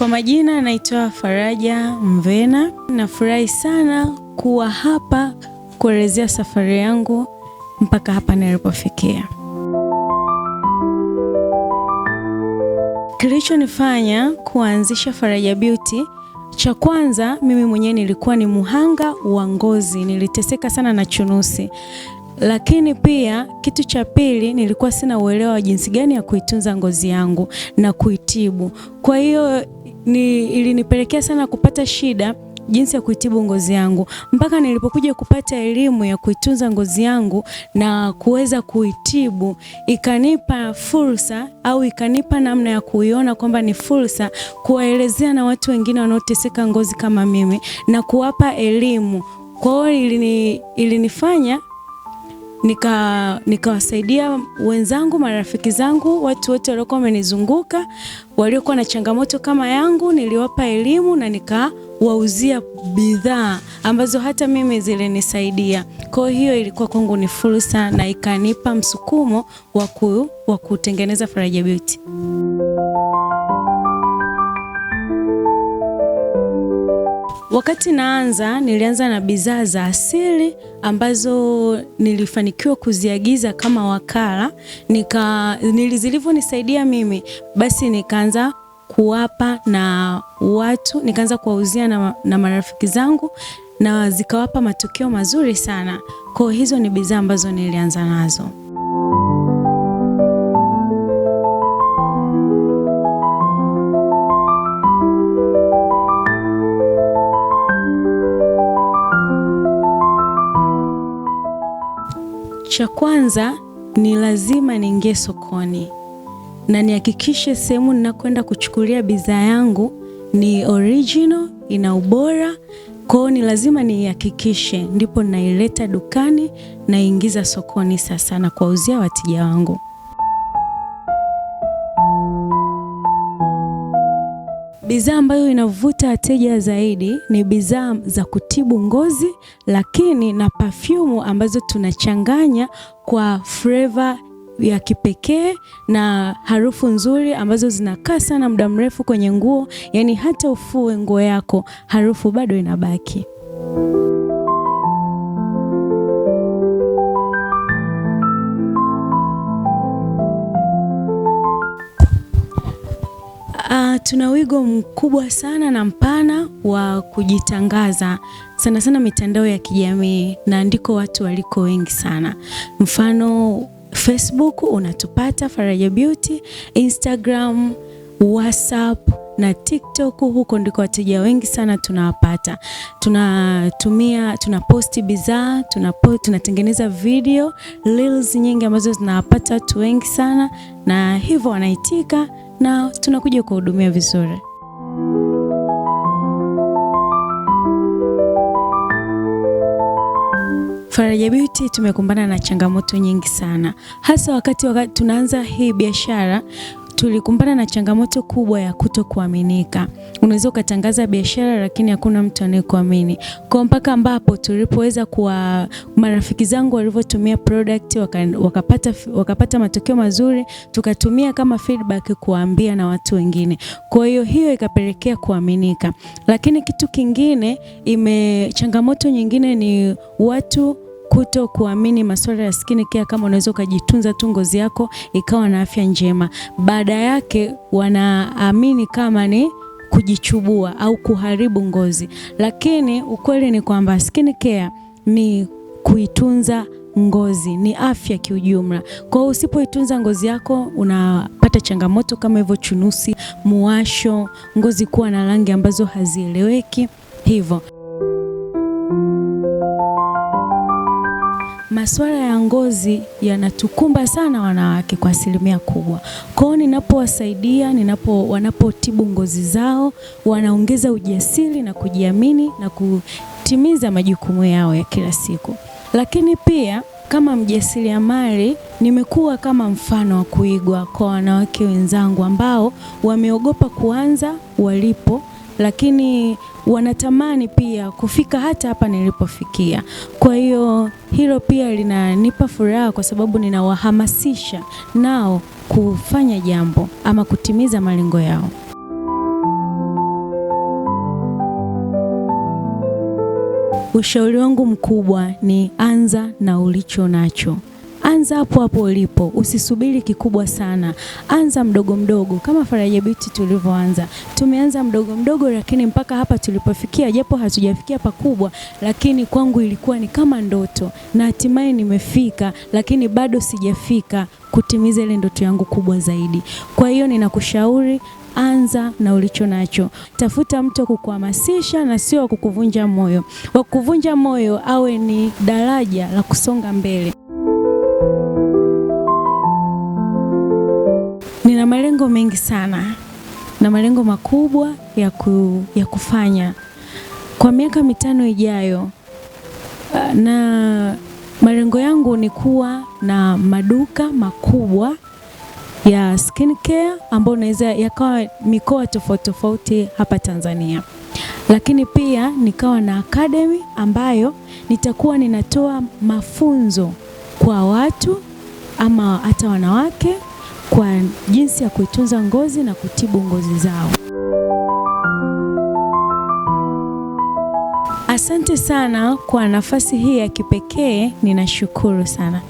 Kwa majina naitwa Faraja Mvena. Nafurahi sana kuwa hapa kuelezea safari yangu mpaka hapa nilipofikia. Kilichonifanya kuanzisha Faraja Beauty, cha kwanza mimi mwenyewe nilikuwa ni muhanga wa ngozi, niliteseka sana na chunusi. Lakini pia kitu cha pili, nilikuwa sina uelewa wa jinsi gani ya kuitunza ngozi yangu na kuitibu. Kwa hiyo ilinipelekea sana kupata shida jinsi ya kuitibu ngozi yangu. Mpaka nilipokuja kupata elimu ya kuitunza ngozi yangu na kuweza kuitibu, ikanipa fursa au ikanipa namna ya kuiona kwamba ni fursa kuwaelezea na watu wengine wanaoteseka ngozi kama mimi na kuwapa elimu. Kwa hiyo ilinifanya nikawasaidia wenzangu, marafiki zangu, watu wote waliokuwa wamenizunguka, waliokuwa na changamoto kama yangu, niliwapa elimu na nikawauzia bidhaa ambazo hata mimi zilinisaidia. Kwa hiyo ilikuwa kwangu ni fursa na ikanipa msukumo wa kutengeneza Faraja Beauty. Wakati nilianza na bidhaa za asili ambazo nilifanikiwa kuziagiza kama wakala, zilivyonisaidia mimi, basi nikaanza kuwapa na watu, nikaanza kuwauzia na marafiki zangu na zikawapa matokeo mazuri sana. Kwa hizo ni bidhaa ambazo nilianza nazo. Cha kwanza ni lazima niingie sokoni na nihakikishe sehemu ninakwenda kuchukulia bidhaa yangu ni original, ina ubora. Kwa hiyo ni lazima nihakikishe, ndipo naileta dukani na ingiza sokoni sasa na kuwauzia wateja wangu. Bidhaa ambayo inavuta wateja zaidi ni bidhaa za kutibu ngozi, lakini na perfume ambazo tunachanganya kwa flavor ya kipekee na harufu nzuri ambazo zinakaa sana muda mrefu kwenye nguo, yani hata ufue nguo yako, harufu bado inabaki. Tuna wigo mkubwa sana na mpana wa kujitangaza, sana sana mitandao ya kijamii, na ndiko watu waliko wengi sana. Mfano Facebook unatupata Faraja Beauty, Instagram, WhatsApp na TikTok, huko ndiko wateja wengi sana tunawapata. Tunaposti bidhaa, tunatengeneza video, reels nyingi ambazo zinawapata watu wengi sana, na hivyo wanaitika na tunakuja kuhudumia vizuri. Faraja Beauty tumekumbana na changamoto nyingi sana. Hasa wakati tunaanza hii biashara, tulikumbana na changamoto kubwa ya kutokuaminika. Unaweza ukatangaza biashara lakini hakuna mtu anayekuamini. Kwa mpaka ambapo tulipoweza kuwa marafiki zangu walivyotumia product wakapata matokeo mazuri, tukatumia kama feedback kuambia na watu wengine. Kwa hiyo ikapelekea kuaminika. Lakini kitu kingine, changamoto nyingine ni watu kuto kuamini masuala ya skin care, kama unaweza kujitunza tu ngozi yako ikawa na afya njema. Baada yake wanaamini kama ni kujichubua au kuharibu ngozi. Lakini ukweli ni kwamba skin care ni kuitunza ngozi, ni afya kiujumla. Kwa hiyo usipoitunza ngozi yako unapata changamoto kama hivyo, chunusi, muwasho, ngozi kuwa na rangi ambazo hazieleweki hivyo. Masuala ya ngozi yanatukumba sana wanawake kwa asilimia kubwa. Kwa hiyo ninapowasaidia, wanapotibu ngozi zao, wanaongeza ujasiri na kujiamini na kutimiza majukumu yao ya kila siku. Lakini pia kama mjasiriamali, nimekuwa kama mfano wa kuigwa kwa wanawake wenzangu ambao wameogopa kuanza walipo, lakini wanatamani pia kufika hata hapa nilipofikia. Kwa hiyo hilo pia linanipa furaha, kwa sababu ninawahamasisha nao kufanya jambo ama kutimiza malengo yao. Ushauri wangu mkubwa ni anza na ulicho nacho. Anza hapo hapo ulipo, usisubiri kikubwa sana. Anza mdogo mdogo kama Faraja Beauty tulivyoanza. Tumeanza mdogo mdogo, lakini mpaka hapa tulipofikia, japo hatujafikia pakubwa, lakini kwangu ilikuwa ni kama ndoto na hatimaye nimefika, lakini bado sijafika kutimiza ile ndoto yangu kubwa zaidi. Kwa hiyo ninakushauri anza na ulicho nacho. Tafuta mtu kukuhamasisha na sio kukuvunja moyo. Wa kuvunja moyo awe ni daraja la kusonga mbele. Nina malengo mengi sana na malengo makubwa ya kufanya kwa miaka 5 ijayo, na malengo yangu ni kuwa na maduka makubwa ya skincare ambayo naweza yakawa mikoa tofauti tofauti hapa Tanzania. Lakini pia nikawa na academy ambayo nitakuwa ninatoa mafunzo kwa watu ama hata wanawake kwa jinsi ya kuitunza ngozi na kutibu ngozi zao. Asante sana kwa nafasi hii ya kipekee, ninashukuru sana.